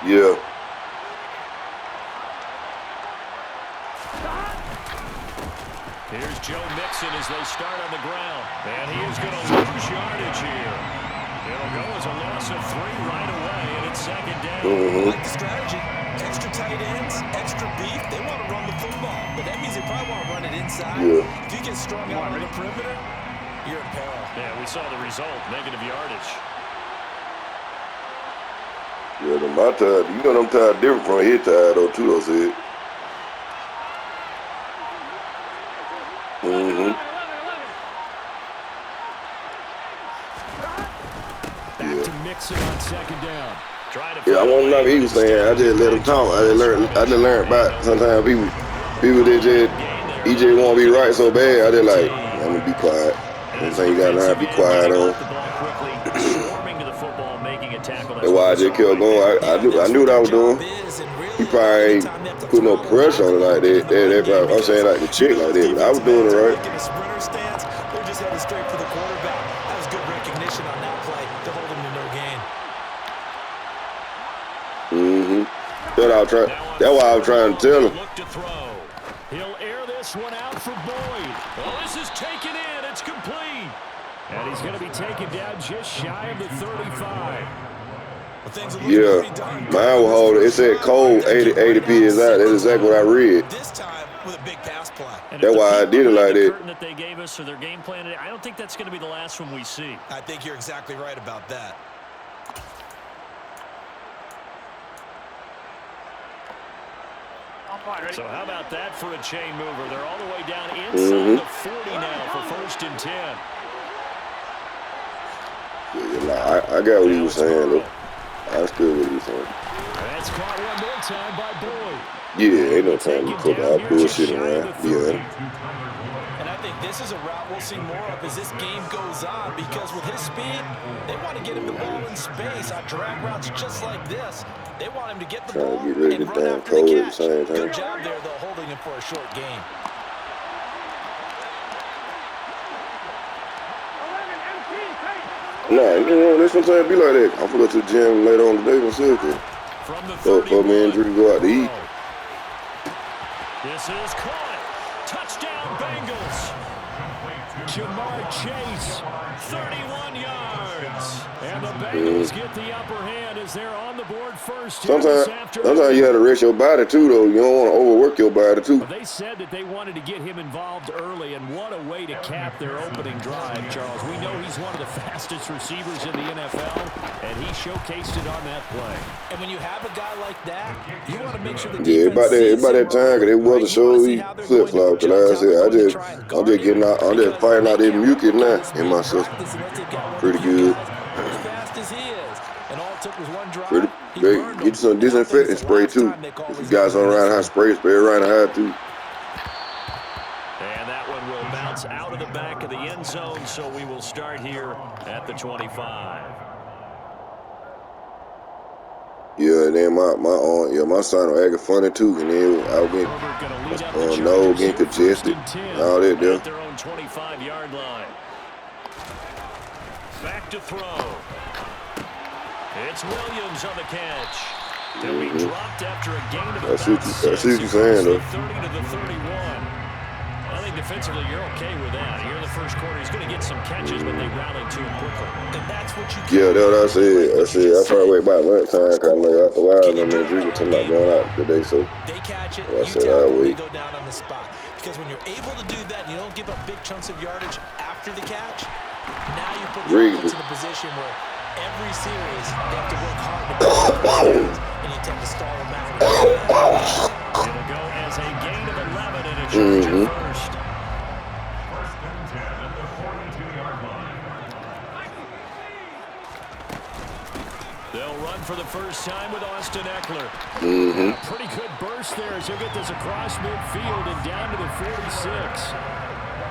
Yeah. Here's Joe Mixon as they start on the ground. And he is going to lose yardage here. It'll go as a loss of 3 right away, and it's second down. Like the strategy. Extra tight ends, extra beef. They want to run the football, but that means they probably want to run it inside. Yeah. If you get strung out on the perimeter, you're in peril. Yeah, we saw the result, negative yardage. Yeah, my tide, you know them tide different from his tide though too, though, said. Back to Mixon on second down. Yeah, I won't know what he was saying. I just let him talk. I just learned about sometimes people that just EJ won't be right so bad. I just like, I'm gonna be quiet. I'm saying you gotta learn to be quiet on. That's why I just kept going. I knew what I was doing. He probably ain't put no pressure on it like that. I'm saying like the chick like that, but I was doing it right. That's why I was trying to tell him. He'll air this one out for Boyd. Well, this is taken in. It's complete. And he's going to be taken down just shy of the 35. Yeah, mine was holding. It said cold 80 PSI. That's exactly what I read. This time with a big pass play. That's why I did it like that. That they gave us or their game plan. I don't think that's going to be the last one we see. I think you're exactly right about that. So how about that for a chain mover? They're all the way down inside the 40 now for 1st and 10. Yeah, I got what he was saying, though. I understood what he was saying. That's caught one more time by Boyd. Yeah, ain't no time to put out bullshit around. Yeah. And I think this is a route we'll see more of as this game goes on, because with his speed, they want to get him the ball in space on drag routes just like this. They want him to get the ball and run after the catch. Good job there, though, holding him for a short game. Nah, you know, this sometimes be like that. I'm gonna go to the gym later on today myself. For me and Drew go out to eat. This is caught. Touchdown, Bengals. Jamar Chase, 31 yards. And the Bengals get the upper hand as they're on the board first. Sometimes you have to rest your body too, though. You don't want to overwork your body too. Well, they said that they wanted to get him involved early, and what a way to cap their opening drive, Charles. We know he's one of the fastest receivers in the NFL, and he showcased it on that play. And when you have a guy like that, you want to make sure the defense about that time, because it wasn't sure he flip-flop. Because like I said, I'm just getting out, I'm just fighting out that mucus now in my system. Pretty good. Pretty great. Get some disinfectant spray too. If you got something around how spray around the high too. And that one will bounce out of the back of the end zone, so we will start here at the 25. Yeah, and then my son was acting funny too, and then I was getting nose getting congested, all that there. Their own 25-yard line. Back to throw. It's Williams on the catch. He'll be dropped after a gain of about 6. I see what you're saying, though. 30 to the 31. I think defensively you're okay with that. Here in the first quarter, he's going to get some catches, but they rallied to him quickly. And that's what you that's what I said. I probably wait about lunchtime, kind of like after a while, and then Drew was talking about going out today, so they catch it, I said I'll wait. Go down on the spot. Because when you're able to do that, and you don't give up big chunks of yardage after the catch, now you put yourself into the position where every series they have to work hard to put and you tend to stall them out. It'll go as a gain of 11 and a Georgia first. First and 10 at the 42-yard line. They'll run for the first time with Austin Eckler. A pretty good burst there as he'll get this across midfield and down to the 46.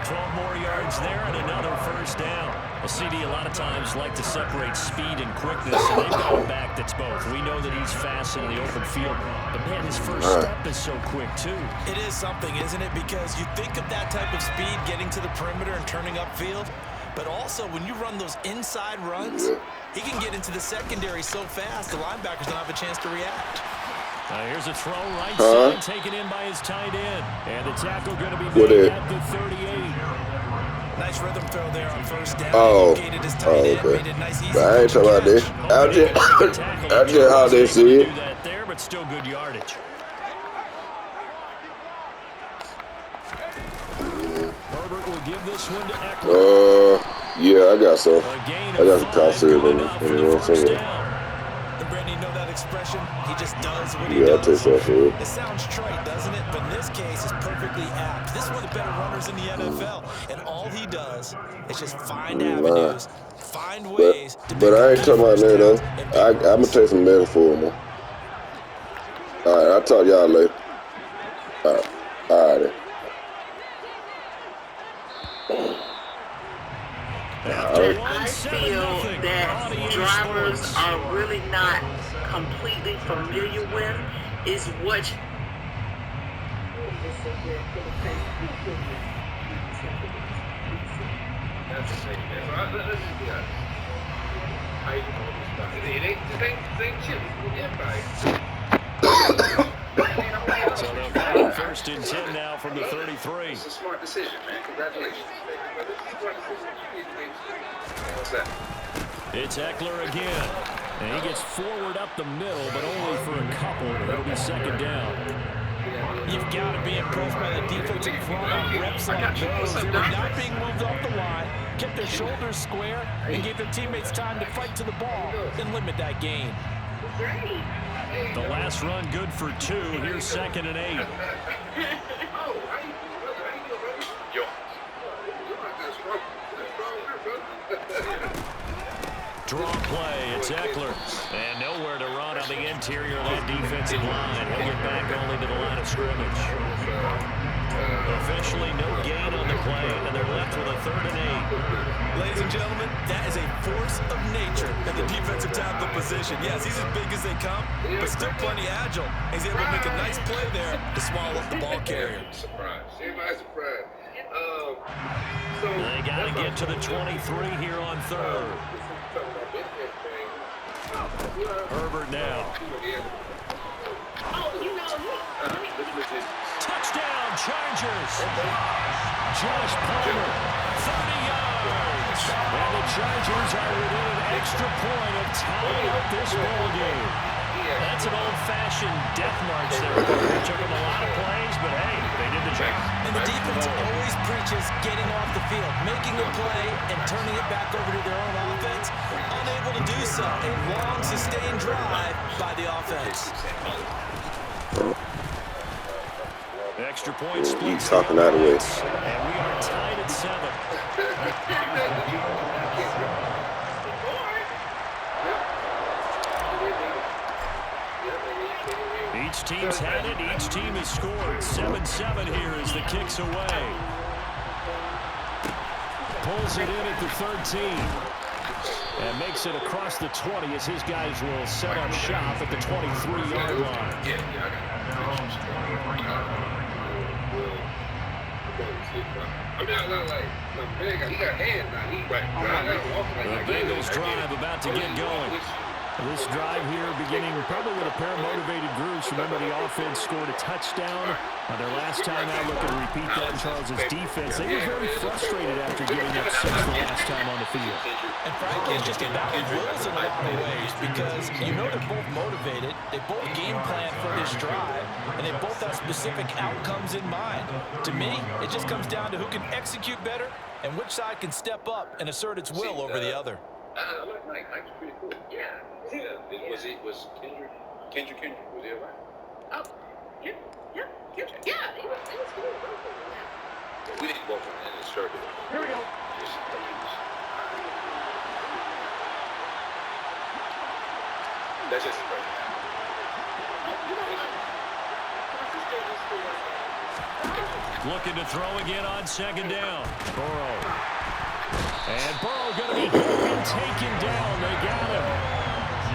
12 more yards there and another first down. A CD a lot of times like to separate speed and quickness, and they've got a back that's both. We know that he's fast in the open field, but man, his first step is so quick too. It is something, isn't it? Because you think of that type of speed getting to the perimeter and turning upfield, But also, when you run those inside runs, he can get into the secondary so fast, the linebackers don't have a chance to react. Here's a throw right side, taken in by his tight end. And the tackle going to be made at the 38. Nice rhythm throw there on first down. Okay. Made it nice, easy. But I ain't talking about this. I just how they see it. Do that there, but still good yardage. Herbert will give this one to Eckler. Yeah, I got some. I got some concept in it. You know what I'm saying? And Brandon, you know that expression? He just does what he Yeah, I'll does. take that for it. It sounds trite, doesn't it? But in this case, it's perfectly apt. This is one of the better runners in the NFL. And all he does is just find avenues, find ways to But I ain't talking about that, though. I'm going to take some metaphor, man. All right, I'll talk to y'all later. All right. I feel that drivers are really not completely familiar with is what So they'll call it 1st and 10 now from the 33. It's a smart decision, man. Congratulations. What's that? It's Eckler again. And he gets forward up the middle, but only for a couple. It'll be 2nd down. You've got to be impressed by the defensive front on reps like those. They were not being moved off the line, kept their shoulders square, and gave their teammates time to fight to the ball and limit that gain. The last run good for 2. Here's 2nd and 8. Draw play, it's Eckler. And nowhere to run on the interior of that defensive line. He'll get back only to the line of scrimmage. Officially no gain on the play, and they're left with a 3rd and 8. Ladies and gentlemen, that is a force of nature in the defensive tackle position. Yes, he's as big as they come, but still plenty agile. He's able to make a nice play there to swallow up the ball carrier. Everybody's surprised. They got to get to the 23 here on 3rd. Herbert now. Touchdown, Chargers. Josh Palmer, 30 yards. And the Chargers are within an extra point of tying up this ball game. That's an old-fashioned death march there. It took them a lot of plays, but hey, they did the job. And the defense always preaches getting off the field, making a play, and turning it back over to their own offense. Unable to do so. A long, sustained drive by the offense. Extra point splits. Talking out of the way. And we are tied at 7. Each team's had it. Each team has scored. 7-7 here as the kick's away. Pulls it in at the 13. And makes it across the 20 as his guys will set up shop at the 23-yard line. The Bengals drive about to get going. This drive here beginning probably with a pair of motivated groups. Remember, the offense scored a touchdown on their last time out. Look at repeat that in Charles' defense. They were very frustrated after giving up 6 the last time on the field. And frankly, it's just about the rules in a lot of ways because you know they're both motivated. They both game plan for this drive, and they both have specific outcomes in mind. To me, it just comes down to who can execute better and which side can step up and assert its will over the other. I like Mike. Mike's pretty cool. Yeah. Was Kendrick, was he around? Oh, yeah, he was good. We didn't go from in the circle. Here we go. That's just the first. Looking to throw again on 2nd down. Burrow. And Burrow going to be hit and taken down. They got him.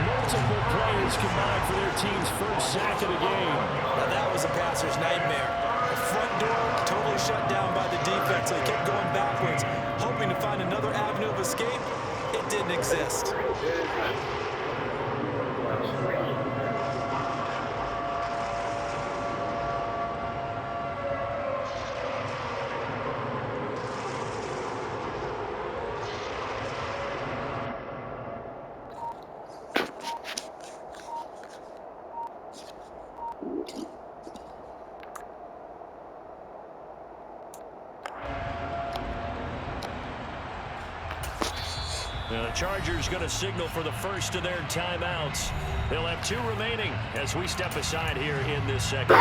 Multiple players combined for their team's first sack of the game. Now that was a passer's nightmare. A front door totally shut down by the defense. They kept going backwards, hoping to find another avenue of escape. It didn't exist. Now the Chargers going to signal for the first of their timeouts. They'll have 2 remaining as we step aside here in this second.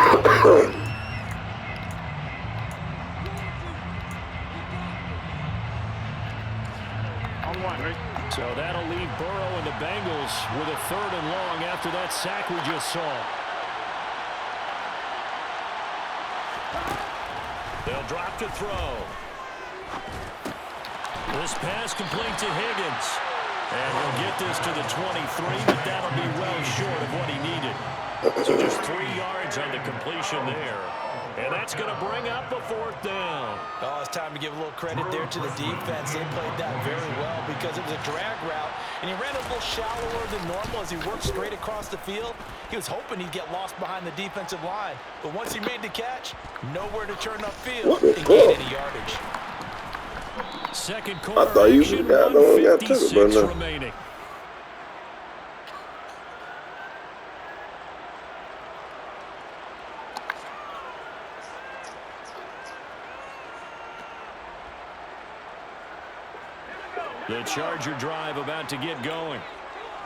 So that'll leave Burrow and the Bengals with a 3rd and long after that sack we just saw. They'll drop to throw. This pass complete to Higgins. And he'll get this to the 23, but that'll be well short of what he needed. So just 3 yards on the completion there. And that's going to bring up the 4th down. Oh, it's time to give a little credit there to the defense. They played that very well because it was a drag route, and he ran a little shallower than normal as he worked straight across the field. He was hoping he'd get lost behind the defensive line, but once he made the catch, nowhere to turn upfield and gain any yardage. Second quarter I thought you action, got 156 took it, but no. remaining. The Charger drive about to get going.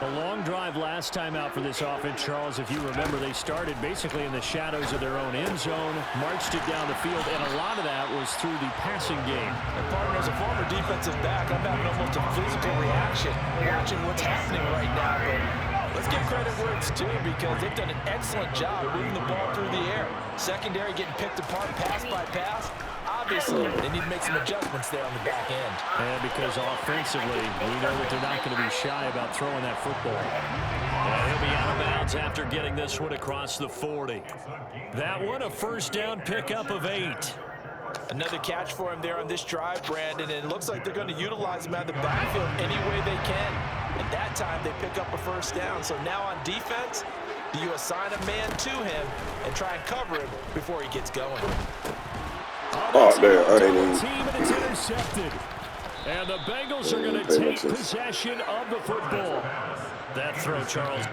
A long drive last time out for this offense, Charles. If you remember, they started basically in the shadows of their own end zone, marched it down the field, and a lot of that was through the passing game. And partner, as a former defensive back, I'm having almost a physical reaction watching what's happening right now. But let's give credit where it's due because they've done an excellent job moving the ball through the air. Secondary getting picked apart pass by pass. Obviously, they need to make some adjustments there on the back end. And because offensively, we know that they're not going to be shy about throwing that football. And he'll be out of bounds after getting this one across the 40. That one, a 1st down pickup of 8. Another catch for him there on this drive, Brandon, and it looks like they're going to utilize him out of the backfield any way they can. And that time, they pick up a 1st down. So now on defense, do you assign a man to him and try and cover him before he gets going? Oh, damn, I ain't even. Team, and it's intercepted. And the Bengals are going to take possession of the football. That throw, Charles.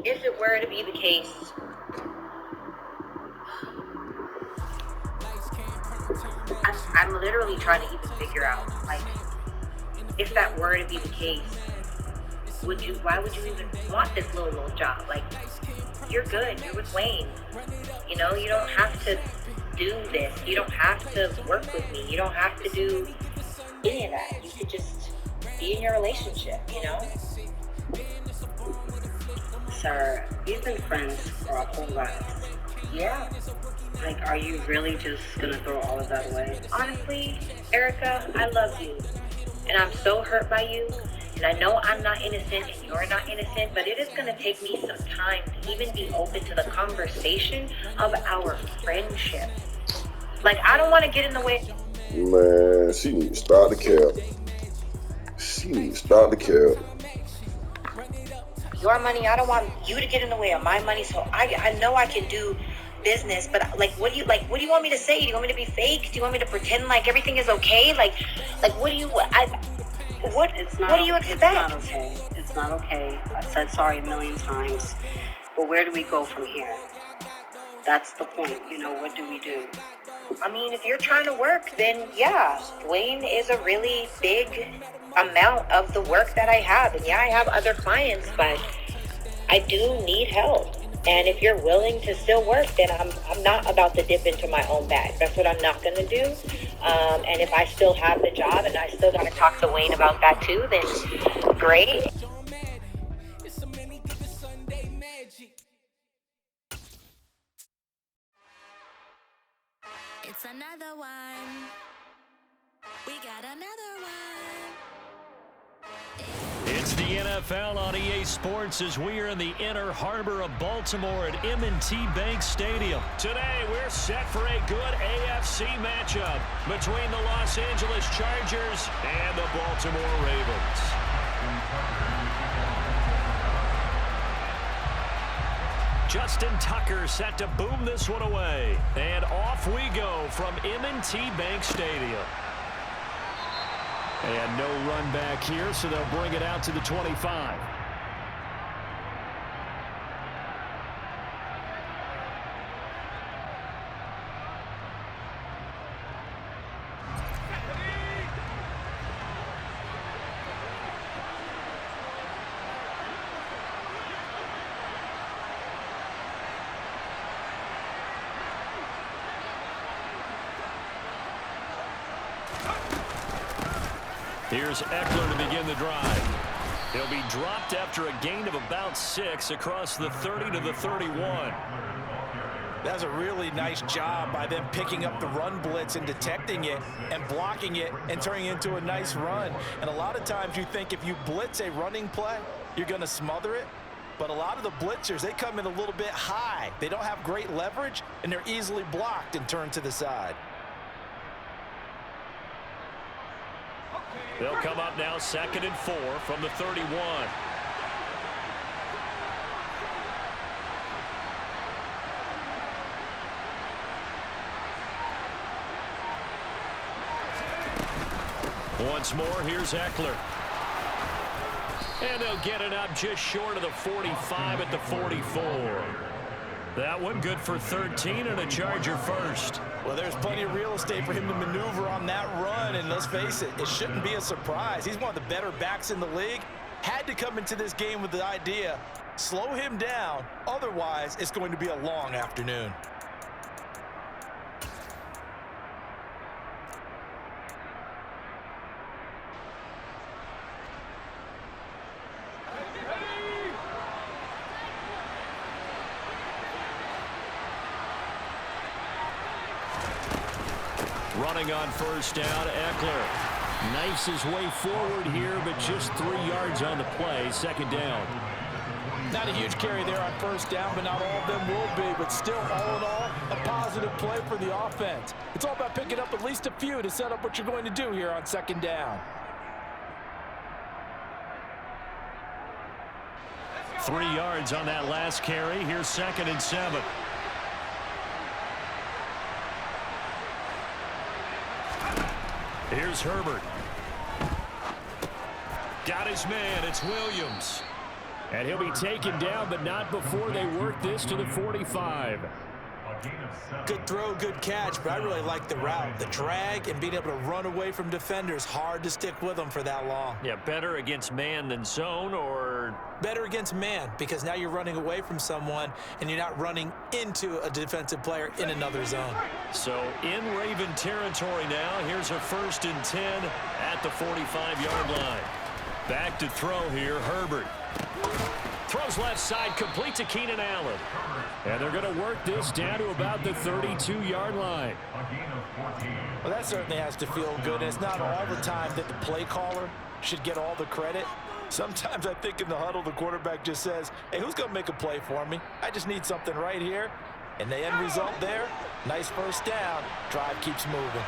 If it were to be the case, I'm literally trying to even figure out, like, if that were to be the case, why would you even want this little job? Like, you're good. You're with Wayne. You know, you don't have to do this. You don't have to work with me. You don't have to do any of that. You could just be in your relationship, you know? Sir, we've been friends for our whole lives. Yeah. Like, are you really just gonna throw all of that away? Honestly, Erica, I love you. And I'm so hurt by you. And I know I'm not innocent and you're not innocent, but it is going to take me some time to even be open to the conversation of our friendship. Like, I don't want to get in the way. Man, she need to start the cap. She need to start the cap. Your money, I don't want you to get in the way of my money, so I know I can do business, but what do you want me to say? Do you want me to be fake? Do you want me to pretend like everything is okay? Like what do you what do you expect? It's not okay. It's not okay. I've said sorry a million times. But where do we go from here? That's the point. You know, what do we do? I mean, if you're trying to work, then yeah, Wayne is a really big amount of the work that I have. And yeah, I have other clients, but I do need help. And if you're willing to still work, then I'm not about to dip into my own bag. That's what I'm not going to do. And if I still have the job and I still got to talk to Wayne about that too, then great. It's another one. We got another one. It's the the NFL on EA Sports as we are in the inner harbor of Baltimore at M&T Bank Stadium. Today, we're set for a good AFC matchup between the Los Angeles Chargers and the Baltimore Ravens. Justin Tucker set to boom this one away. And off we go from M&T Bank Stadium. And no run back here, so they'll bring it out to the 25. Here's Eckler to begin the drive. He'll be dropped after a gain of about 6 across the 30 to the 31. That's a really nice job by them picking up the run blitz and detecting it and blocking it and turning it into a nice run. And a lot of times you think if you blitz a running play, you're going to smother it. But a lot of the blitzers, they come in a little bit high. They don't have great leverage, and they're easily blocked and turned to the side. They'll come up now 2nd and 4 from the 31. Once more, here's Eckler. And they'll get it up just short of the 45 at the 44. That one good for 13 and a Charger first. Well, there's plenty of real estate for him to maneuver on that run, and let's face it, it shouldn't be a surprise. He's one of the better backs in the league. Had to come into this game with the idea, slow him down, otherwise it's going to be a long afternoon. Running on first down, Eckler knifes his way forward here, but just 3 yards on the play, 2nd down. Not a huge carry there on first down, but not all of them will be. But still, all in all, a positive play for the offense. It's all about picking up at least a few to set up what you're going to do here on 2nd down. 3 yards on that last carry. Here's 2nd and 7. Here's Herbert. Got his man. It's Williams. And he'll be taken down, but not before they work this to the 45. Good throw, good catch, but I really like the route. The drag and being able to run away from defenders. Hard to stick with them for that long. Yeah, better against man than zone, or? Better against man, because now you're running away from someone and you're not running into a defensive player in another zone. So in Raven territory now. Here's a 1st and 10 at the 45-yard line. Back to throw here, Herbert. Throws left side, complete to Keenan Allen. And they're going to work this down to about the 32-yard line. Well, that certainly has to feel good. And it's not all the time that the play caller should get all the credit. Sometimes I think in the huddle, the quarterback just says, hey, who's going to make a play for me? I just need something right here. And the end result there, nice first down. Drive keeps moving.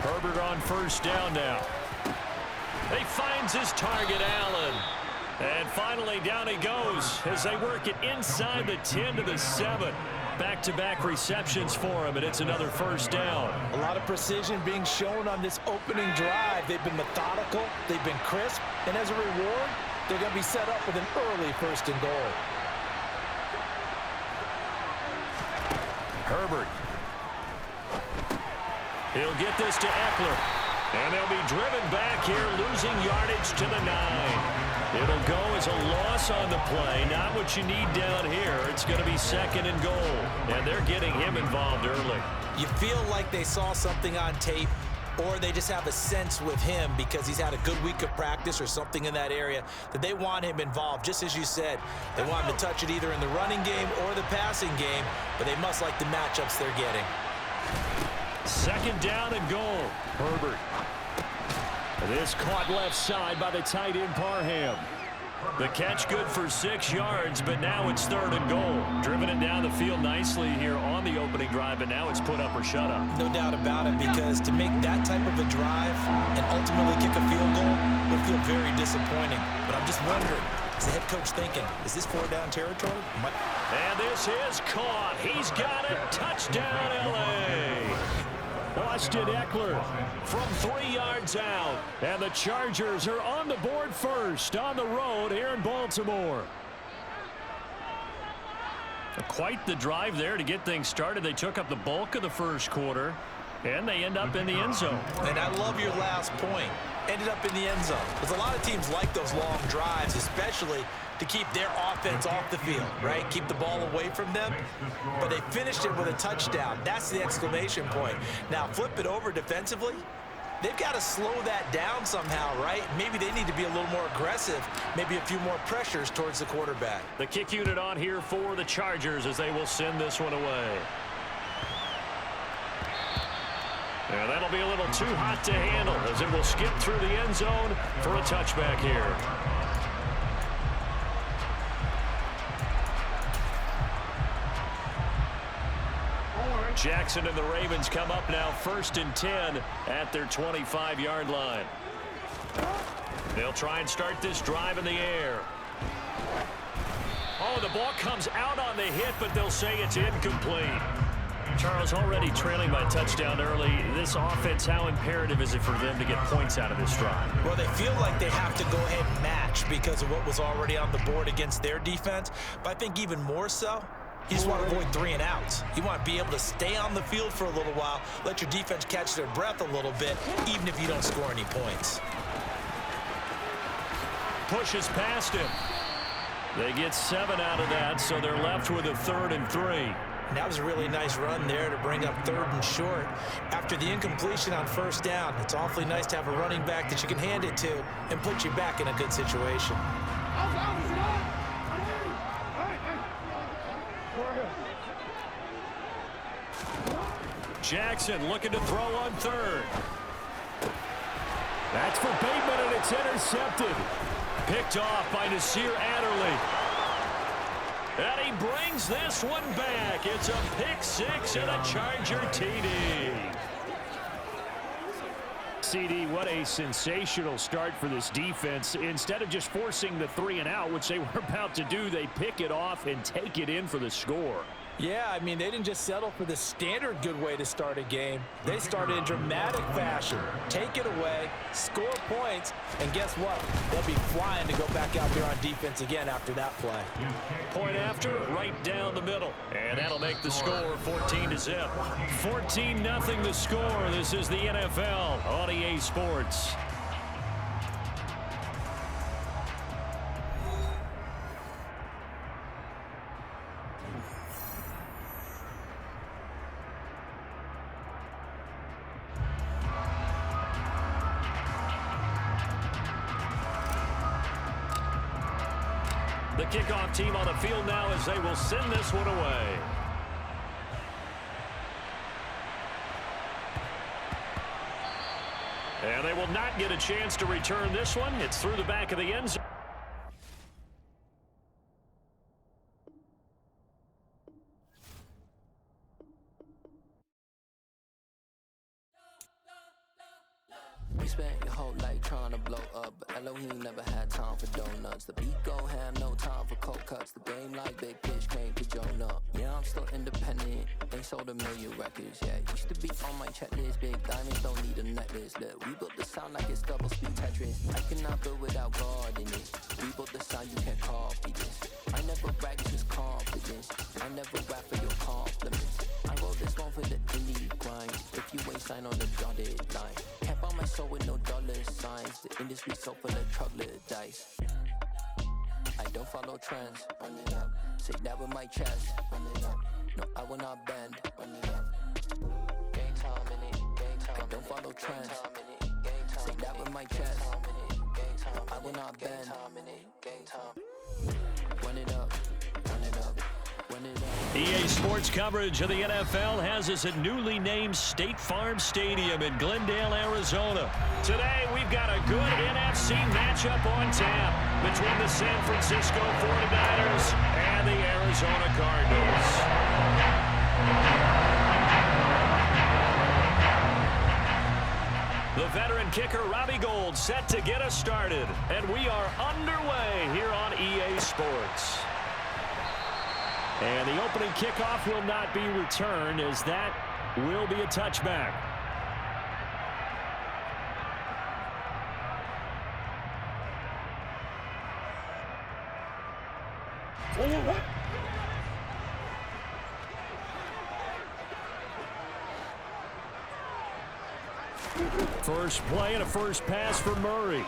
Herbert on first down now. He finds his target, Allen. And finally, down he goes as they work it inside the 10 to the 7. Back-to-back receptions for him, and it's another first down. A lot of precision being shown on this opening drive. They've been methodical, they've been crisp, and as a reward, they're going to be set up with an early 1st and goal. Herbert. He'll get this to Eckler. And they'll be driven back here, losing yardage to the 9. It'll go as a loss on the play. Not what you need down here. It's going to be 2nd and goal. And they're getting him involved early. You feel like they saw something on tape or they just have a sense with him because he's had a good week of practice or something in that area that they want him involved. Just as you said, they want him to touch it either in the running game or the passing game, but they must like the matchups they're getting. Second down and goal. Herbert. This caught left side by the tight end Parham. The catch good for 6 yards, but now it's third and goal. Driven it down the field nicely here on the opening drive, but now it's put up or shut up. No doubt about it, because to make that type of a drive and ultimately kick a field goal would feel very disappointing. But I'm just wondering, is the head coach thinking, is this 4-down territory? And this is caught. He's got it. Touchdown, L.A. Austin Eckler from 3 yards out. And the Chargers are on the board first on the road here in Baltimore. Quite the drive there to get things started. They took up the bulk of the first quarter, and they end up in the end zone. And I love your last point. Ended up in the end zone. Because a lot of teams like those long drives, especially to keep their offense off the field, right? Keep the ball away from them. But they finished it with a touchdown. That's the exclamation point. Now, flip it over defensively. They've got to slow that down somehow, right? Maybe they need to be a little more aggressive, maybe a few more pressures towards the quarterback. The kick unit on here for the Chargers as they will send this one away. And that'll be a little too hot to handle as it will skip through the end zone for a touchback here. Jackson and the Ravens come up now 1st and 10 at their 25-yard line. They'll try and start this drive in the air. Oh, the ball comes out on the hit, but they'll say it's incomplete. Charles, already trailing by touchdown early. This offense, how imperative is it for them to get points out of this drive? Well, they feel like they have to go ahead and match because of what was already on the board against their defense. But I think even more so, you just want to avoid 3 and outs. You want to be able to stay on the field for a little while, let your defense catch their breath a little bit, even if you don't score any points. Pushes past him. They get 7 out of that, so they're left with a 3rd and 3. And that was a really nice run there to bring up 3rd and short. After the incompletion on 1st down, it's awfully nice to have a running back that you can hand it to and put you back in a good situation. Jackson looking to throw on 3rd. That's for Bateman, and it's intercepted. Picked off by Nasir Adderley. And he brings this one back. It's a pick 6 and a Charger TD. CD, what a sensational start for this defense. Instead of just forcing the 3 and out, which they were about to do, they pick it off and take it in for the score. Yeah, I mean, they didn't just settle for the standard good way to start a game. They started in dramatic fashion. Take it away, score points, and guess what? They'll be flying to go back out there on defense again after that play. Point after, right down the middle. And that'll make the score 14-0. 14-0 the score. This is the NFL on EA Sports. The kickoff team on the field now as they will send this one away. And they will not get a chance to return this one. It's through the back of the end zone. We spent your whole life trying to blow up, but Elohim never had time for donuts. The beat go ham, no time for cold cuts. The game like big pitch came to Jonah. Yeah, I'm still independent. They sold 1 million records. Yeah, used to be on my checklist. Big diamonds don't need a necklace. Look, we built the sound like it's double speed Tetris. I cannot build without God in it. We built the sound, you can't copy this. I never brag, it's just confidence. I never rap for your compliments. I wrote this one for the indie grind. If you ain't signed on the dotted line, can't buy my soul with no dollar signs. The industry so full of troglodytes. I don't follow trends. Run it up. Say that with my chest. Run it up. No, I will not bend. Run it up. Game time in it. Game time. don't follow trends. Say that with my chest. I will not bend. Run it up, run it up, run it up. EA Sports coverage of the NFL has us at newly named State Farm Stadium in Glendale, Arizona. Today, we've got a good NFC matchup on tap between the San Francisco 49ers and the Arizona Cardinals. The veteran kicker, Robbie Gould, set to get us started. And we are underway here on EA Sports. And the opening kickoff will not be returned, as that will be a touchback. First play and a first pass for Murray.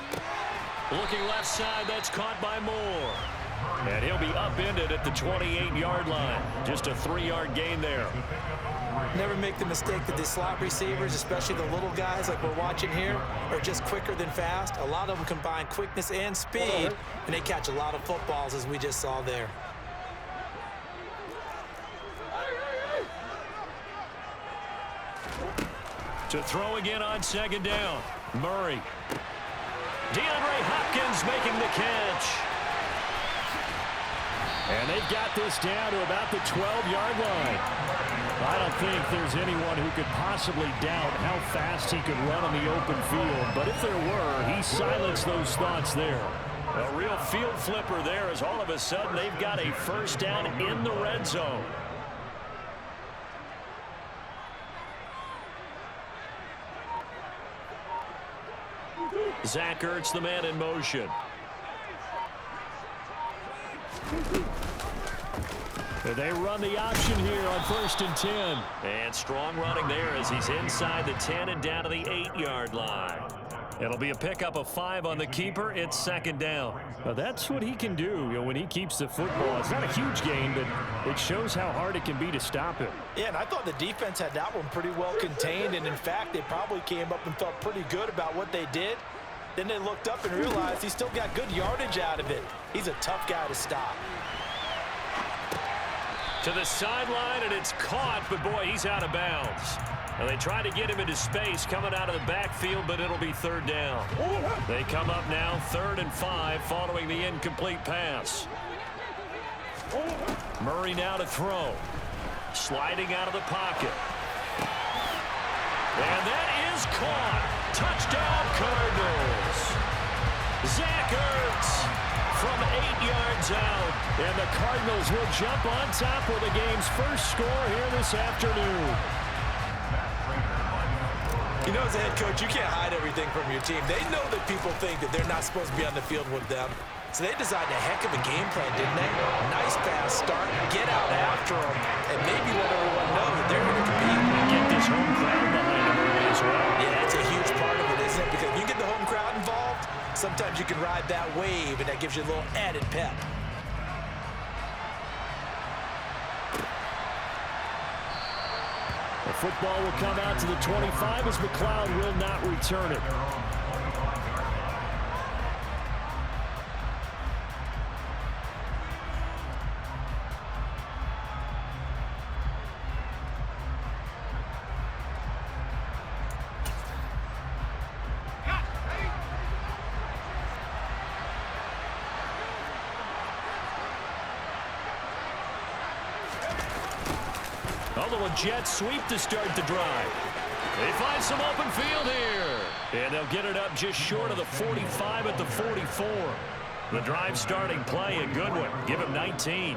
Looking left side, that's caught by Moore. And he'll be upended at the 28-yard line. Just a 3-yard gain there. Never make the mistake that the slot receivers, especially the little guys like we're watching here, are just quicker than fast. A lot of them combine quickness and speed, and they catch a lot of footballs, as we just saw there. To throw again on second down. Murray. DeAndre Hopkins making the catch. And they've got this down to about the 12-yard line. I don't think there's anyone who could possibly doubt how fast he could run on the open field. But if there were, he silenced those thoughts there. A real field flipper there, as all of a sudden they've got a first down in the red zone. Zach Ertz, the man in motion. They run the option here on 1st and 10. And strong running there as he's inside the 10 and down to the 8-yard line. It'll be a pickup of 5 on the keeper. It's second down. Now that's what he can do, when he keeps the football. It's not a huge gain, but it shows how hard it can be to stop him. Yeah, and I thought the defense had that one pretty well contained. And, in fact, they probably came up and felt pretty good about what they did. Then they looked up and realized he still got good yardage out of it. He's a tough guy to stop. To the sideline, and it's caught, but boy, he's out of bounds. And they try to get him into space coming out of the backfield, but it'll be third down. They come up now 3rd and 5 following the incomplete pass. Murray now to throw. Sliding out of the pocket. And that is caught. Touchdown, Cardinals. Zach Ertz from 8 yards out. And the Cardinals will jump on top with the game's first score here this afternoon. You know, as a head coach, you can't hide everything from your team. They know that people think that they're not supposed to be on the field with them. So they designed a heck of a game plan, didn't they? Nice pass start, get out after them, and maybe let everyone know that they're going to compete. Get this home crowd behind them early as well. Yeah, that's a huge part of it, isn't it? Because if you get the home crowd involved, sometimes you can ride that wave, and that gives you a little added pep. The football will come out to the 25 as McLeod will not return it. A little jet sweep to start the drive. They find some open field here. And they'll get it up just short of the 45 at the 44. The drive starting play, a good one. Give him 19.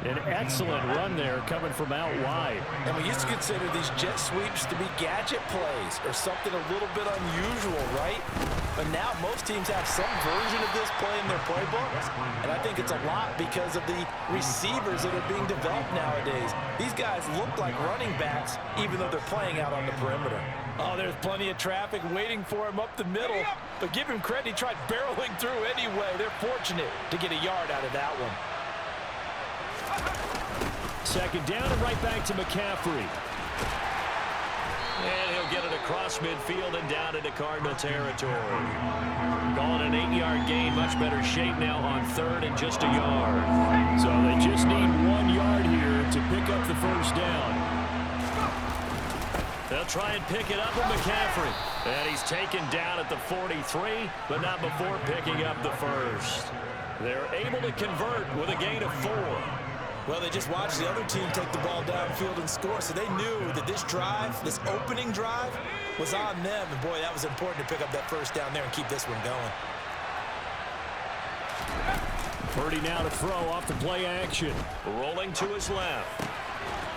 An excellent run there coming from out wide. And we used to consider these jet sweeps to be gadget plays or something a little bit unusual, right? But now most teams have some version of this play in their playbooks. And I think it's a lot because of the receivers that are being developed nowadays. These guys look like running backs even though they're playing out on the perimeter. Oh, there's plenty of traffic waiting for him up the middle. But give him credit, he tried barreling through anyway. They're fortunate to get a yard out of that one. Second down and right back to McCaffrey. And he'll get it across midfield and down into Cardinal territory. Calling an 8-yard gain, much better shape now on third and just a yard. So they just need 1 yard here to pick up the first down. They'll try and pick it up with McCaffrey. And he's taken down at the 43, but not before picking up the first. They're able to convert with a gain of 4. Well, they just watched the other team take the ball downfield and score, so they knew that this drive, this opening drive, was on them. And, boy, that was important to pick up that first down there and keep this one going. Purdy now to throw off the play action. Rolling to his left.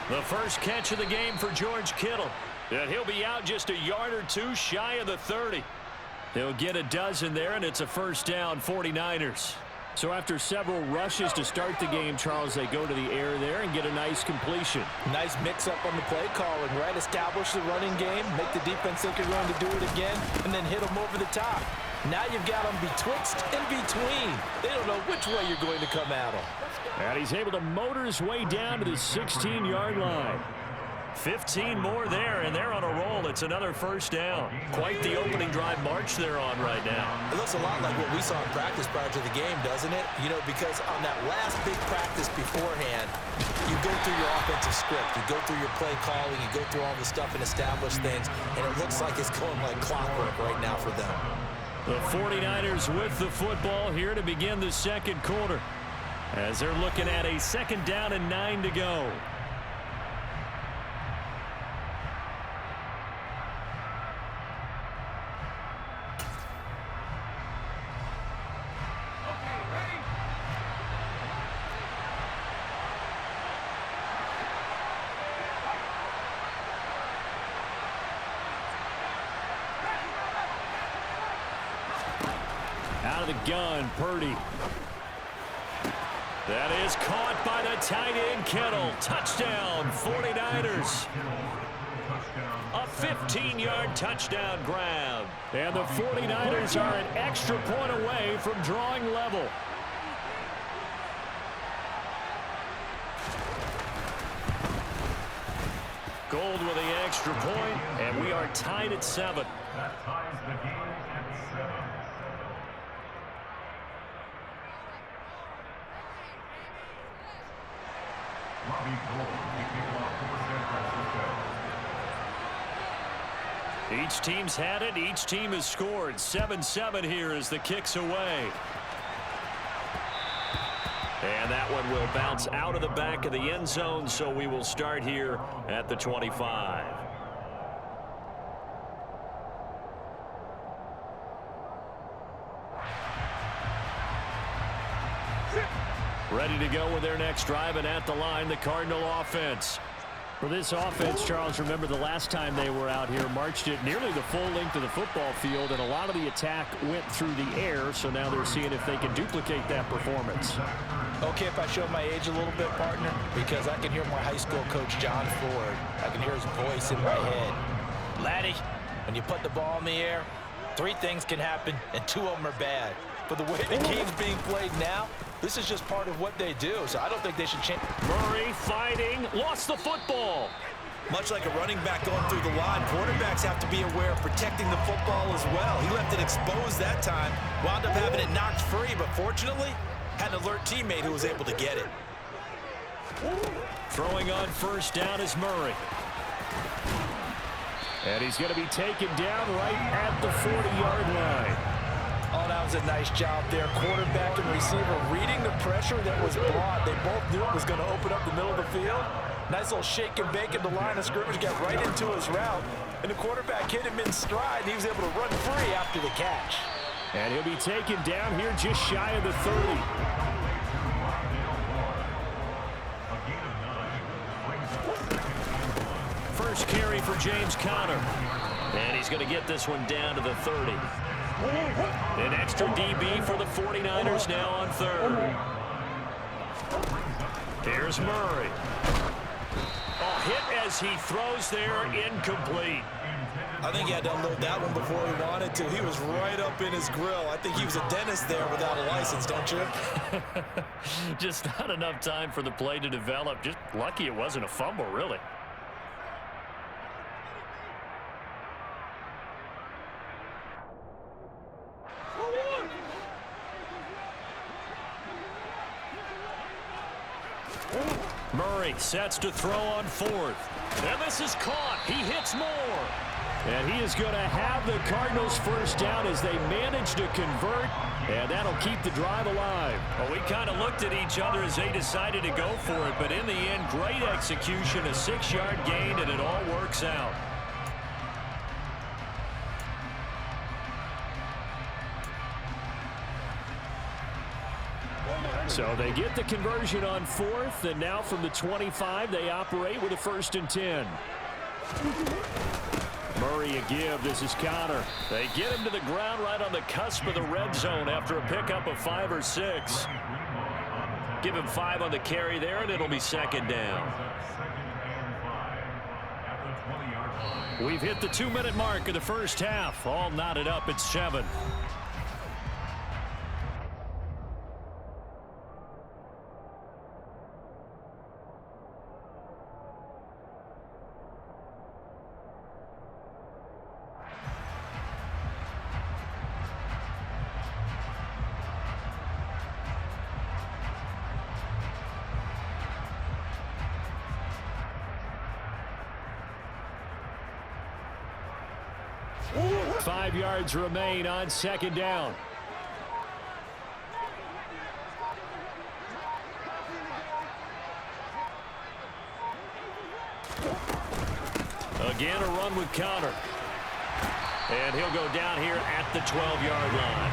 The first catch of the game for George Kittle. And he'll be out just a yard or two shy of the 30. He'll get a dozen there, and it's a first down, 49ers. So after several rushes to start the game, Charles, they go to the air there and get a nice completion. Nice mix-up on the play calling, right? Establish the running game, make the defense think you're going to do it again, and then hit them over the top. Now you've got them betwixt and between. They don't know which way you're going to come at them. And he's able to motor his way down to the 16-yard line. 15 more there, and they're on a roll. It's another first down. Quite the opening drive march they're on right now. It looks a lot like what we saw in practice prior to the game, doesn't it? You know, because on that last big practice beforehand, you go through your offensive script. You go through your play calling. You go through all the stuff and establish things, and it looks like it's going like clockwork right now for them. The 49ers with the football here to begin the second quarter, as they're looking at a second down and 9 to go. Out of the gun, Purdy. That is caught by the tight end, Kittle. Touchdown, 49ers. A 15-yard touchdown grab. And the 49ers are an extra point away from drawing level. Gold with the extra point, and we are tied at 7. That ties the game at 7. Robbie Gould, kicking off for San Francisco. Each team's had it. Each team has scored. 7-7 here as the kick's away. And that one will bounce out of the back of the end zone, so we will start here at the 25. Ready to go with their next drive, and at the line, the Cardinal offense. For this offense, Charles, remember the last time they were out here, marched it nearly the full length of the football field, and a lot of the attack went through the air, so now they're seeing if they can duplicate that performance. Okay, if I show my age a little bit, partner, because I can hear my high school coach, John Ford. I can hear his voice in my head. Laddie, when you put the ball in the air, 3 things can happen, and 2 of them are bad. But the way the game's being played now, this is just part of what they do, so I don't think they should change. Murray fighting, lost the football. Much like a running back going through the line, quarterbacks have to be aware of protecting the football as well. He left it exposed that time, wound up having it knocked free, but fortunately, had an alert teammate who was able to get it. Throwing on first down is Murray. And he's going to be taken down right at the 40-yard line. Oh, that was a nice job there. Quarterback and receiver reading the pressure that was brought. They both knew it was going to open up the middle of the field. Nice little shake and bake at the line of scrimmage, got right into his route. And the quarterback hit him in stride, and he was able to run free after the catch. And he'll be taken down here just shy of the 30. First carry for James Conner. And he's going to get this one down to the 30. An extra DB for the 49ers now on third. Here's Murray. Oh, hit as he throws there, incomplete. I think he had to unload that one before he wanted to. He was right up in his grill. I think he was a dentist there without a license, don't you? Just not enough time for the play to develop. Just lucky it wasn't a fumble, really. Murray sets to throw on 4th. And this is caught. He hits more. And he is going to have the Cardinals first down as they manage to convert. And that'll keep the drive alive. Well, we kind of looked at each other as they decided to go for it. But in the end, great execution, a 6-yard gain, and it all works out. So they get the conversion on 4th, and now from the 25, they operate with a 1st and 10. Murray a give. This is Connor. They get him to the ground right on the cusp of the red zone after a pickup of 5 or 6. Give him 5 on the carry there, and it'll be 2nd down. We've hit the 2-minute mark of the first half. All knotted up at 7. Five yards remain on 2nd down. Again, a run with Connor. And he'll go down here at the 12-yard line.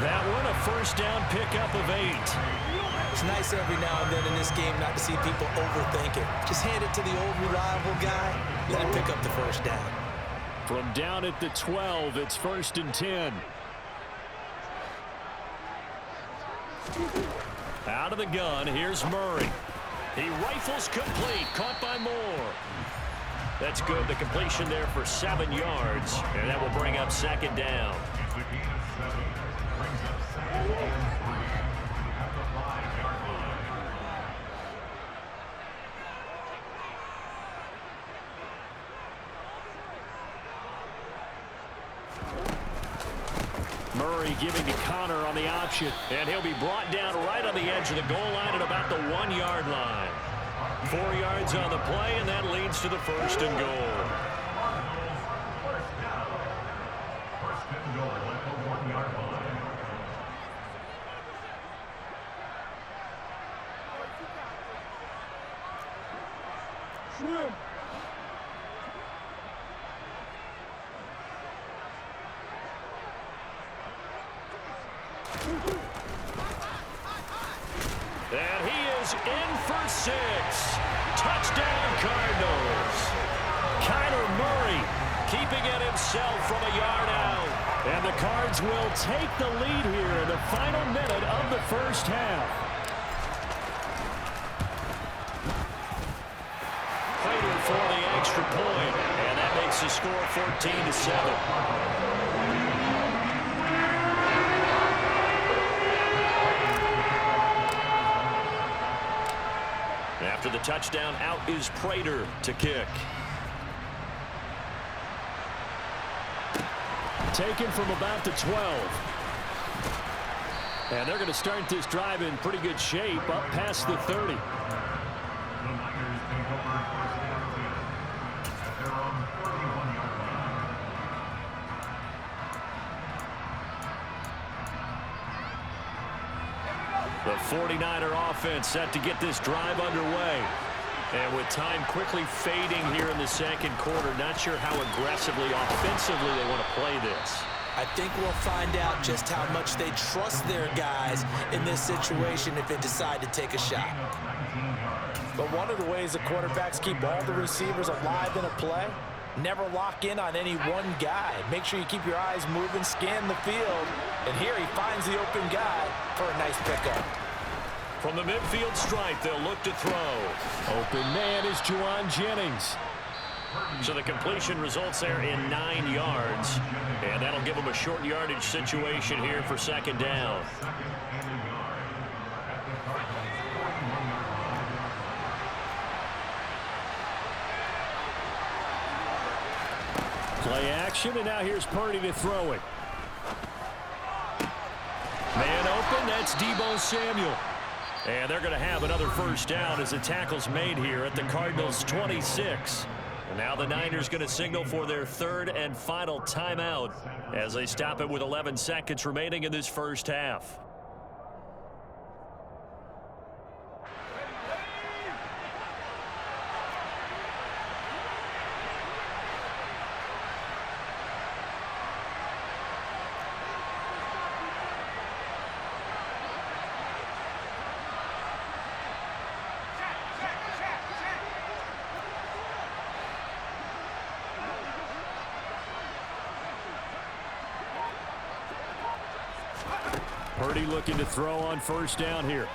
That one, a 1st down pickup of 8. It's nice every now and then in this game not to see people overthink it. Just hand it to the old reliable guy, let him pick up the 1st down. From down at the 12, it's 1st and 10. Out of the gun, here's Murray. He rifles complete, caught by Moore. That's good. The completion there for 7 yards, and that will bring up 2nd down. It's a gain of 7. Brings up 2nd and 3 at the 5-yard line. Murray giving to Connor on the option, and he'll be brought down right on the edge of the goal line at about the 1-yard line. 4 yards on the play, and that leads to the 1st and goal. First and goal at the 1-yard line. And he is in for 6. Touchdown, Cardinals. Kyler Murray keeping it himself from a yard out. And the Cards will take the lead here in the final minute of the first half. Prater for the extra point, and that makes the score 14-7. After the touchdown, out is Prater to kick. Taken from about the 12. And they're going to start this drive in pretty good shape up past the 30. The Niners take over first down 10 at their own 31-yard line. The 49er offense set to get this drive underway. And with time quickly fading here in the second quarter, not sure how aggressively, offensively they want to play this. I think we'll find out just how much they trust their guys in this situation if they decide to take a shot. But one of the ways the quarterbacks keep all the receivers alive in a play, never lock in on any one guy. Make sure you keep your eyes moving, scan the field. And here he finds the open guy for a nice pickup. From the midfield stripe, they'll look to throw. Open man is Juwan Jennings. So the completion results there in 9 yards. And that'll give them a short yardage situation here for second down. Play action, and now here's Purdy to throw it. Man open, that's Deebo Samuel. And they're going to have another first down as the tackle's made here at the Cardinals' 26. And now the Niners going to signal for their third and final timeout as they stop it with 11 seconds remaining in this first half. Purdy looking to throw on first down here.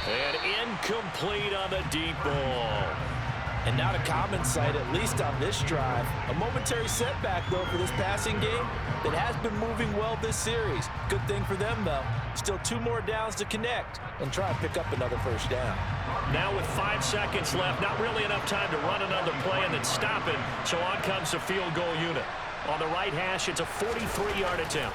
And incomplete on the deep ball. And not a common sight, at least on this drive. A momentary setback, though, for this passing game that has been moving well this series. Good thing for them, though. Still 2 more downs to connect and try and pick up another first down. Now with 5 seconds left, not really enough time to run another play and then stop it. So on comes the field goal unit. On the right hash, it's a 43-yard attempt.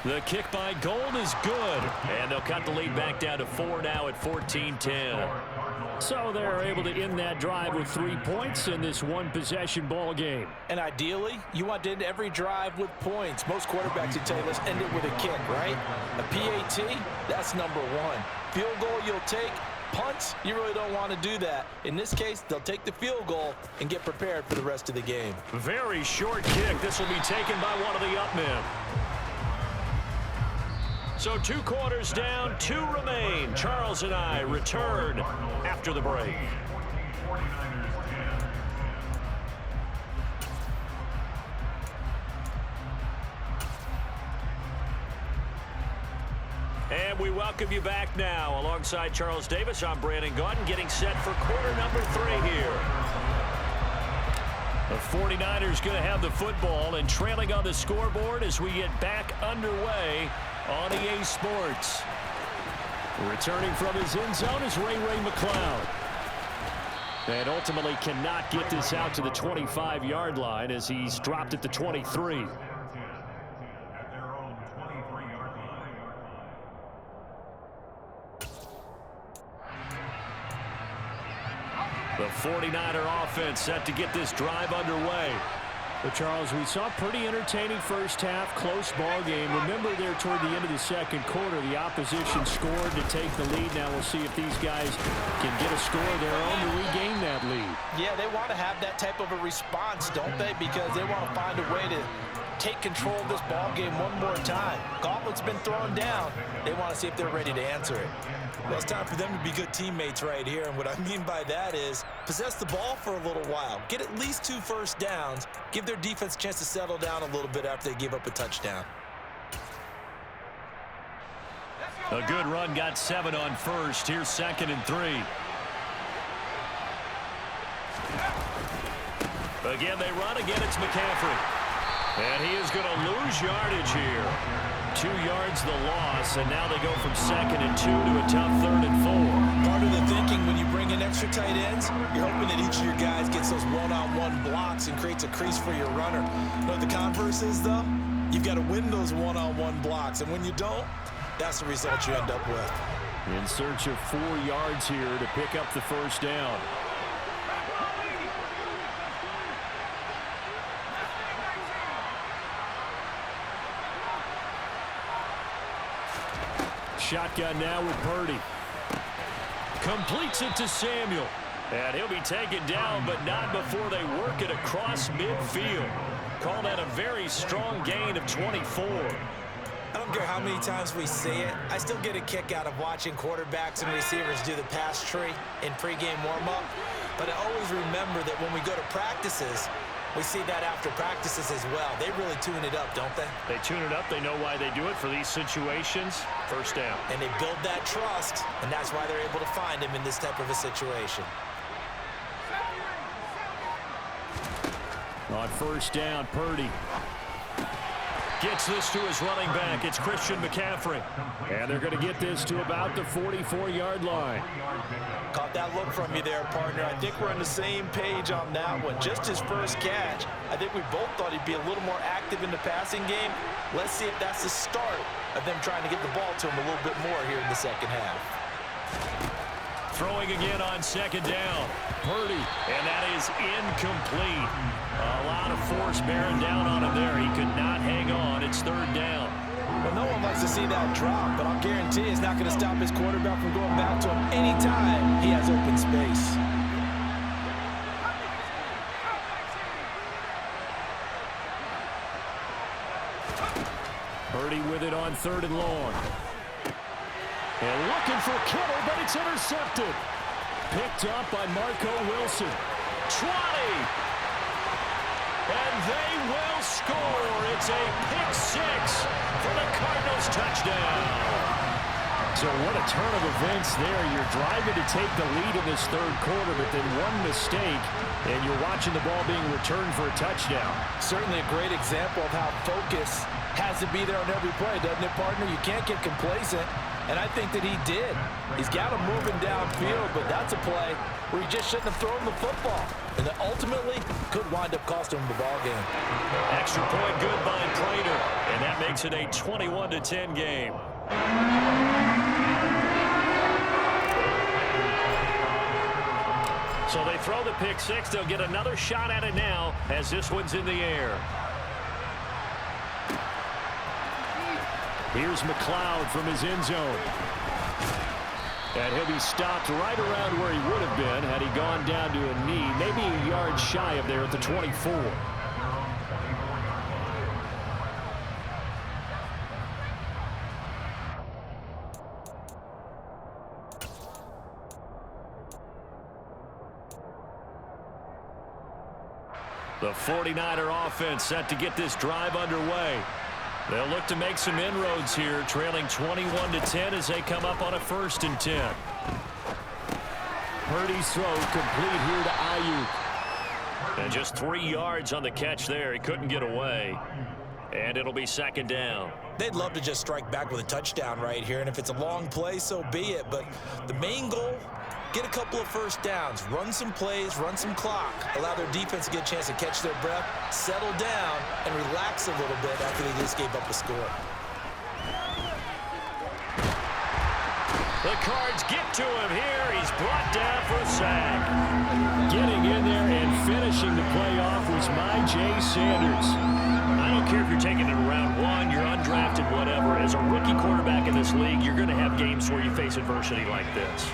The kick by Gold is good. And they'll cut the lead back down to 4 now at 14-10. So they're able to end that drive with 3 points in this one-possession ball game. And ideally, you want to end every drive with points. Most quarterbacks would tell you, let's end it with a kick, right? A PAT, that's number 1. Field goal you'll take. Punts, you really don't want to do that. In this case, they'll take the field goal and get prepared for the rest of the game. Very short kick. This will be taken by one of the up men. So 2 quarters down, 2 remain. Charles and I return after the break. And we welcome you back now. Alongside Charles Davis, I'm Brandon Gaudin, getting set for quarter number 3 here. The 49ers going to have the football and trailing on the scoreboard as we get back underway on EA Sports. Returning from his end zone is Ray McCloud. And ultimately cannot get this out to the 25-yard line as he's dropped at the 23. The 49er offense set to get this drive underway. But Charles, we saw a pretty entertaining first half, close ball game. Remember there toward the end of the second quarter, the opposition scored to take the lead. Now we'll see if these guys can get a score of their own to regain that lead. Yeah, they want to have that type of a response, don't they? Because they want to find a way to take control of this ball game one more time. Gauntlet's been thrown down. They want to see if they're ready to answer it. Well, it's time for them to be good teammates right here, and what I mean by that is possess the ball for a little while, get at least 2 first downs, give their defense a chance to settle down a little bit after they give up a touchdown. A good run, got 7 on first. Here's 2nd and 3. Again, they run. Again, it's McCaffrey. And he is going to lose yardage here. 2 yards the loss, and now they go from 2nd and 2 to a tough 3rd and 4. Part of the thinking when you bring in extra tight ends, you're hoping that each of your guys gets those one-on-one blocks and creates a crease for your runner. You know what the converse is, though? You've got to win those one-on-one blocks, and when you don't, that's the result you end up with. In search of 4 yards here to pick up the first down. Shotgun now with Purdy. Completes it to Samuel. And he'll be taken down, but not before they work it across midfield. Call that a very strong gain of 24. I don't care how many times we see it. I still get a kick out of watching quarterbacks and receivers do the pass tree in pregame warm-up. But I always remember that when we go to practices, we see that after practices as well. They really tune it up, don't they? They tune it up. They know why they do it for these situations. First down. And they build that trust, and that's why they're able to find him in this type of a situation. On first down, Purdy. Gets this to his running back. It's Christian McCaffrey. And they're going to get this to about the 44-yard line. Caught that look from you there, partner. I think we're on the same page on that one. Just his first catch. I think we both thought he'd be a little more active in the passing game. Let's see if that's the start of them trying to get the ball to him a little bit more here in the second half. Throwing again on second down. Purdy, and that is incomplete. A lot of force bearing down on him there. He could not hang on. It's third down. Well, no one likes to see that drop, but I'll guarantee it's not going to stop his quarterback from going back to him anytime he has open space. Purdy with it on third and long. And looking for Kittle, but it's intercepted. Picked up by Marco Wilson. 20. And they will score. It's a pick six for the Cardinals touchdown. So what a turn of events there. You're driving to take the lead in this third quarter, but then one mistake, and you're watching the ball being returned for a touchdown. Certainly a great example of how focus has to be there on every play, doesn't it, partner? You can't get complacent, and I think that he did. He's got him moving downfield, but that's a play where he just shouldn't have thrown the football, and that ultimately could wind up costing him the ball game. Extra point good by Prater, and that makes it a 21-10 game. So they throw the pick six. They'll get another shot at it now as this one's in the air. Here's McLeod from his end zone. And he'll be stopped right around where he would have been had he gone down to a knee, maybe a yard shy of there at the 24. The 49er offense set to get this drive underway. They'll look to make some inroads here, trailing 21-10 as they come up on a 1st and 10. Purdy's throw complete here to Ayuk. And just 3 yards on the catch there. He couldn't get away. And it'll be second down. They'd love to just strike back with a touchdown right here, and if it's a long play, so be it. But the main goal, get a couple of first downs, run some plays, run some clock, allow their defense to get a chance to catch their breath, settle down, and relax a little bit after they just gave up a score. The Cards get to him here. He's brought down for a sack. Getting in there and finishing the play off was Myjai Sanders. I don't care if you're taking it in round 1, you're undrafted, whatever. As a rookie quarterback in this league, you're going to have games where you face adversity like this.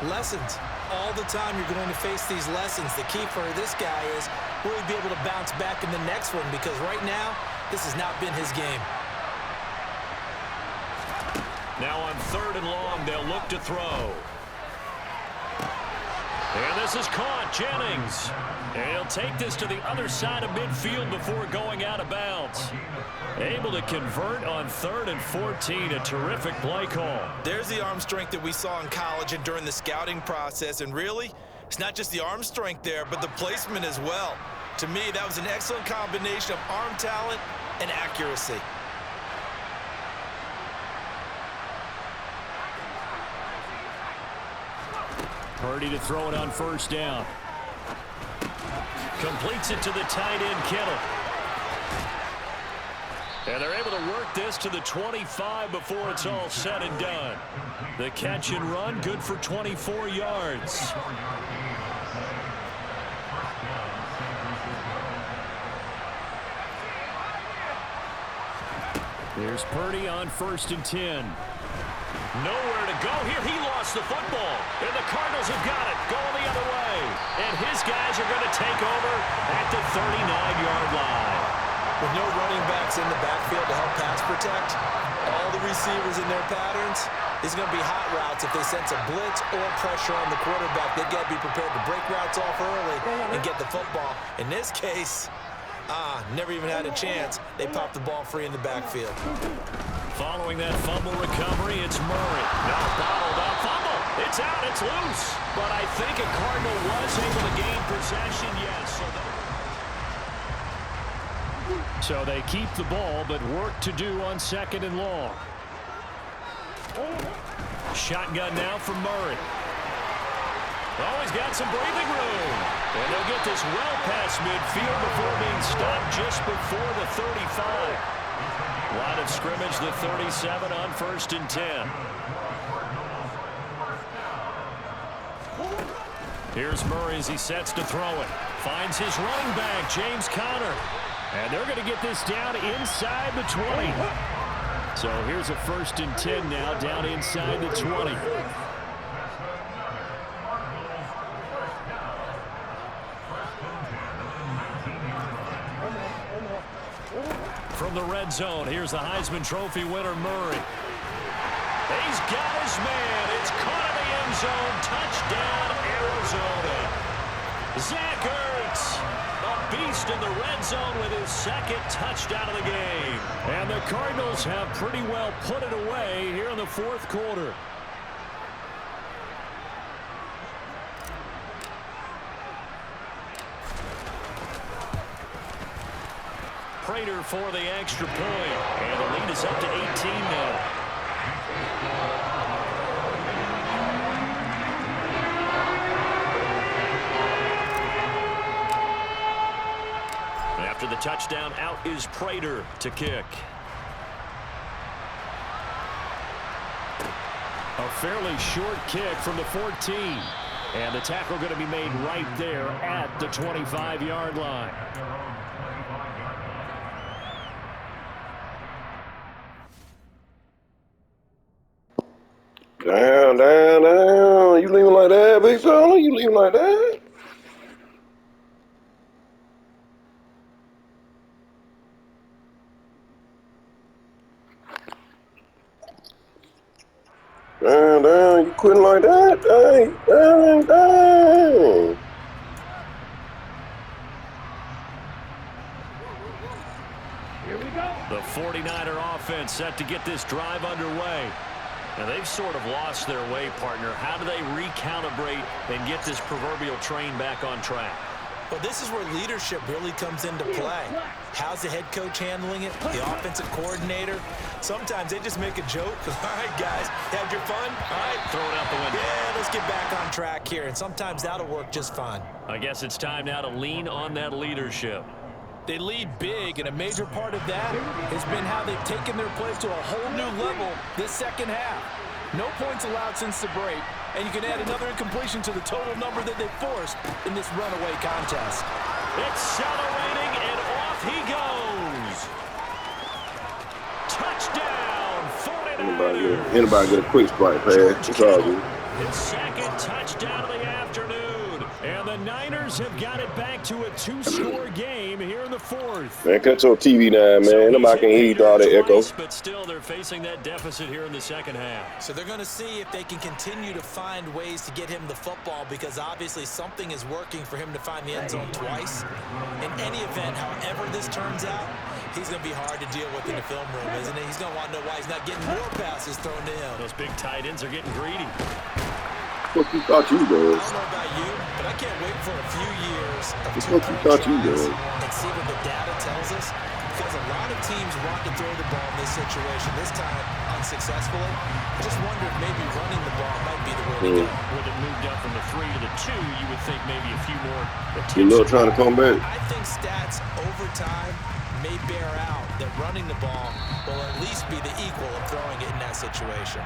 Lessons. All the time you're going to face these lessons. The key for this guy is will he be able to bounce back in the next one, because right now, this has not been his game. Now on 3rd and long, they'll look to throw. And this is caught. Jennings. And he'll take this to the other side of midfield before going out of bounds. Able to convert on 3rd and 14. A terrific play call. There's the arm strength that we saw in college and during the scouting process. And really, it's not just the arm strength there, but the placement as well. To me, that was an excellent combination of arm talent and accuracy. Purdy to throw it on 1st down. Completes it to the tight end, Kittle. And they're able to work this to the 25 before it's all said and done. The catch and run, good for 24 yards. Here's Purdy on 1st and 10. Nowhere to go here. He lost the football. And the Cardinals have got it. Going the other way. And his guys are going to take over at the 39-yard line. With no running backs in the backfield to help pass protect, all the receivers in their patterns, these are going to be hot routes if they sense a blitz or pressure on the quarterback. They've got to be prepared to break routes off early and get the football. In this case, never even had a chance. They popped the ball free in the backfield. Following that fumble recovery, it's Murray. Now bottled up. Fumble. It's out. It's loose. But I think a Cardinal was able to gain possession, yes. So So they keep the ball, but work to do on 2nd and long. Shotgun now from Murray. Oh, he's got some breathing room. And they'll get this well past midfield before being stopped just before the 35. Line of scrimmage, the 37 on 1st and 10. Here's Murray as he sets to throw it. Finds his running back, James Conner. And they're going to get this down inside the 20. So here's a 1st and 10 now, down inside the 20. From the red zone, here's the Heisman Trophy winner, Murray. He's got his man. It's caught in the end zone. Touchdown, Arizona. Zach Ertz, a beast in the red zone with his 2nd touchdown of the game. And the Cardinals have pretty well put it away here in the 4th quarter. Prater for the extra point. And the lead is up to 18 now. After the touchdown, out is Prater to kick. A fairly short kick from the 14. And the tackle going to be made right there at the 25-yard line. Down. You leaving like that, big fella? You leaving like that? Down. You quitting like that? Dang. Here we go. The 49er offense set to get this drive underway. Now, they've sort of lost their way, partner. How do they recalibrate and get this proverbial train back on track? Well, this is where leadership really comes into play. How's the head coach handling it? The offensive coordinator? Sometimes they just make a joke. All right, guys, had your fun? All right. Throw it out the window. Yeah, let's get back on track here. And sometimes that'll work just fine. I guess it's time now to lean on that leadership. They lead big, and a major part of that has been how they've taken their play to a whole new level this 2nd half. No points allowed since the break, and you can add another incompletion to the total number that they've forced in this runaway contest. Accelerating, and off he goes. Touchdown, 49ers. Anybody get a quick strike pass? It's all good. His 2nd touchdown of the afternoon. And the Niners have got it back to a 2-score game here in the 4th. Man, cut your TV down, man. Nobody can hear you all that echo. But still, they're facing that deficit here in the 2nd half. So they're going to see if they can continue to find ways to get him the football, because obviously something is working for him to find the end zone twice. In any event, however this turns out, he's going to be hard to deal with in the film room, isn't he? He's going to want to know why he's not getting more passes thrown to him. Those big tight ends are getting greedy. What you thought you was? I don't know about you, but I can't wait for a few years of what you thought you was? And see what the data tells us, because a lot of teams want to throw the ball in this situation, this time unsuccessfully. I just wonder if maybe running the ball might be the way to go. With it moved up from the 3 to the 2, you would think maybe a few more attempts. You know, trying to come back. I think stats over time may bear out that running the ball will at least be the equal of throwing it in that situation.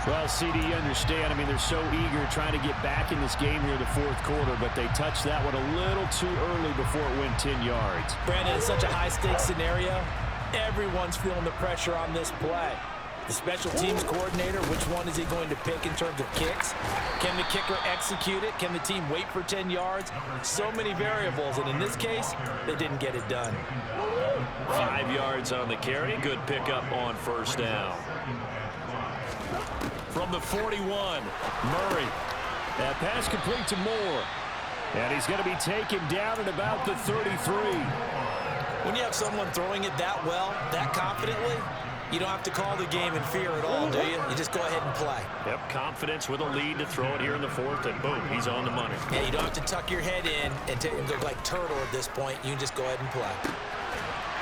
Well, CD, you understand. I mean, they're so eager trying to get back in this game here in the 4th quarter, but they touched that one a little too early before it went 10 yards. Brandon, it's such a high-stakes scenario. Everyone's feeling the pressure on this play. The special teams coordinator, which one is he going to pick in terms of kicks? Can the kicker execute it? Can the team wait for 10 yards? So many variables, and in this case, they didn't get it done. 5 yards on the carry. Good pickup on 1st down. From the 41, Murray. That pass complete to Moore. And he's going to be taken down at about the 33. When you have someone throwing it that well, that confidently, you don't have to call the game in fear at all, do you? You just go ahead and play. Yep, confidence with a lead to throw it here in the 4th, and boom, he's on the money. Yeah, you don't have to tuck your head in and look like turtle at this point. You can just go ahead and play.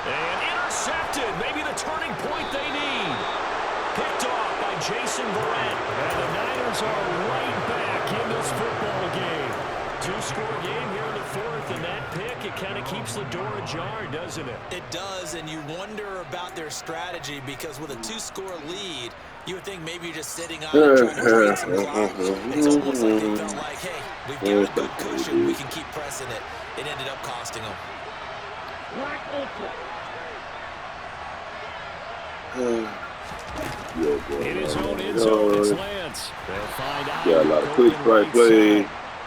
And intercepted. Maybe the turning point they need. Picked off by Jason Verrett. And the Niners are right back in this football game. Two-score game here in the fourth, and that pick, it kind of keeps the door ajar, doesn't it? It does, and you wonder about their strategy because with a two-score lead, you would think maybe you're just sitting on it trying to create some clock. It's almost like they felt like, hey, we've got a good cushion. We can keep pressing it. It ended up costing them. In his own end zone, it's Lance. They'll find out. Yeah, a lot of quick strike plays.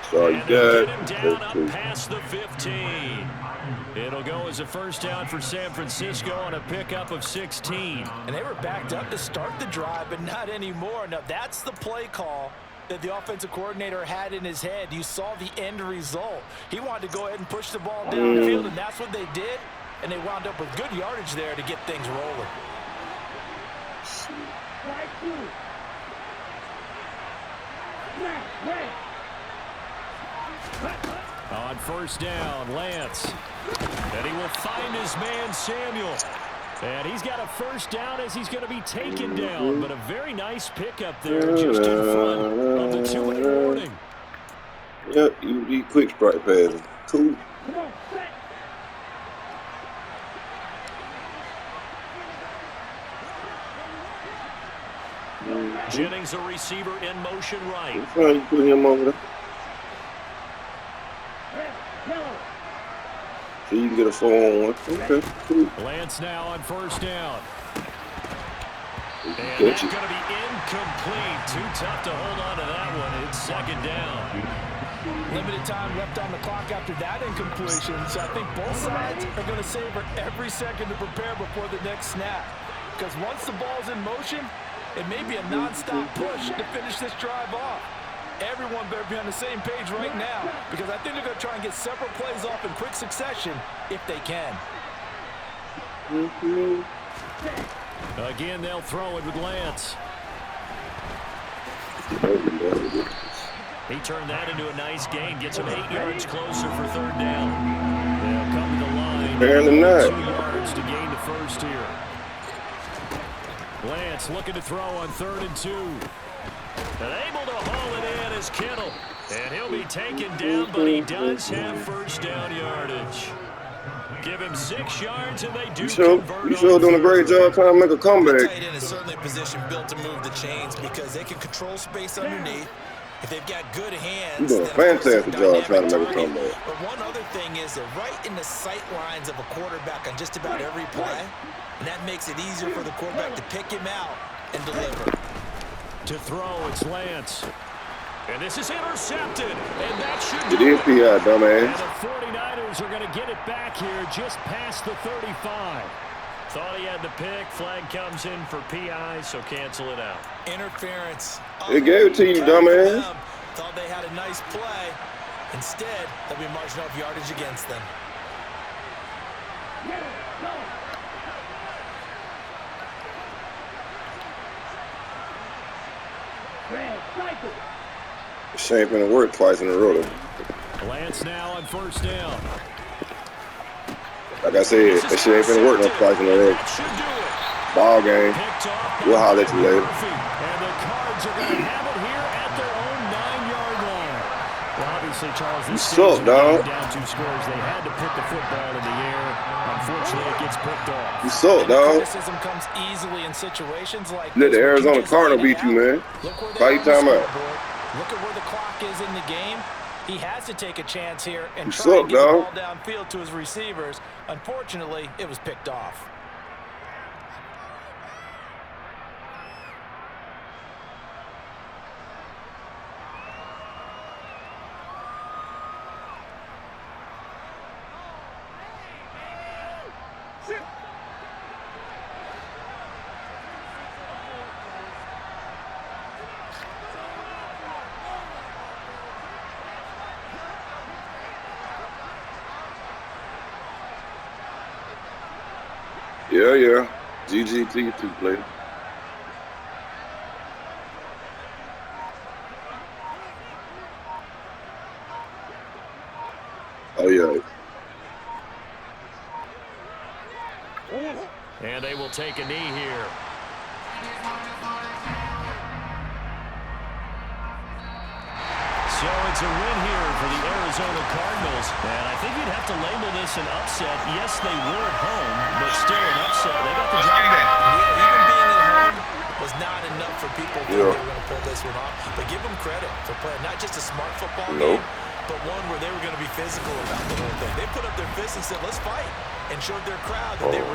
Sorry, and they'll get him down That's up past the 15. It'll go as a first down for San Francisco on a pickup of 16. And they were backed up to start the drive, but not anymore. Now, that's the play call that the offensive coordinator had in his head. You saw the end result. He wanted to go ahead and push the ball downfield, and that's what they did. And they wound up with good yardage there to get things rolling. On first down, Lance. And he will find his man, Samuel. And he's got a first down as he's going to be taken down. But a very nice pickup there just in front of the 2-minute warning. Yep, you quick strike passing. Cool. Jennings, a receiver in motion right. You put him over there. So you can get a 4-on-1. Okay, cool. Lance now on first down. And that's going to be incomplete. Too tough to hold on to that one. It's second down. Limited time left on the clock after that incompletion. So I think both sides are going to savor every second to prepare before the next snap. Because once the ball's in motion, it may be a non-stop push to finish this drive off. Everyone better be on the same page right now because I think they're going to try and get several plays off in quick succession if they can. Again, they'll throw it with Lance. He turned that into a nice gain. Gets him 8 yards closer for third down. They'll come to the line. Apparently not. 2 yards to gain the first here. Lance looking to throw on 3rd and 2. And able to haul it in is Kittle. And he'll be taken down, but he does have first down yardage. Give him 6 yards, and they do You sure doing a great job trying to make a comeback. Tight end is certainly a position built to move the chains because they can control space underneath. If they've got good hands, you're doing a fantastic job trying to make a comeback. But one other thing is they're right in the sight lines of a quarterback on just about every play, and that makes it easier for the quarterback to pick him out and deliver. To throw, it's Lance. And this is intercepted, and that should It do is PI, dumbass. And the 49ers are going to get it back here just past the 35. Thought he had the pick. Flag comes in for PI, so cancel it out. Interference. They gave it to you, dumbass. Thought they had a nice play. Instead, they'll be marching up yardage against them. Shame finna work twice in a row. Lance now on first down. Like I said, that shit ain't finna work no twice in a row. Ball game. We'll holler at you later. And the Cards are going to have it here at their own 9-yard line. Well, obviously, Charles, this suck, dog. Down 2 scores. They had to put the football in the air. Unfortunately, it gets picked off. You suck, dog. Criticism comes easily in situations like Let the Arizona Cardinal beat you, man. How you time out? Look at where the clock is in the game. He has to take a chance here and What's try up, and get the dog? ball downfield to his receivers. Unfortunately, it was picked off. Yeah. GG to you too, player. Oh, yeah. And they will take a knee here. So it's a win here for the Arizona Cardinals. And I think you'd have to label this an upset. Yes, they were at home, but still an upset. They got the job done. Yeah, even being at home was not enough for people to think they were going to pull this one off. But give them credit for playing not just a smart football game, but one where they were going to be physical about the whole thing. They put up their fists and said, let's fight, and showed their crowd that they were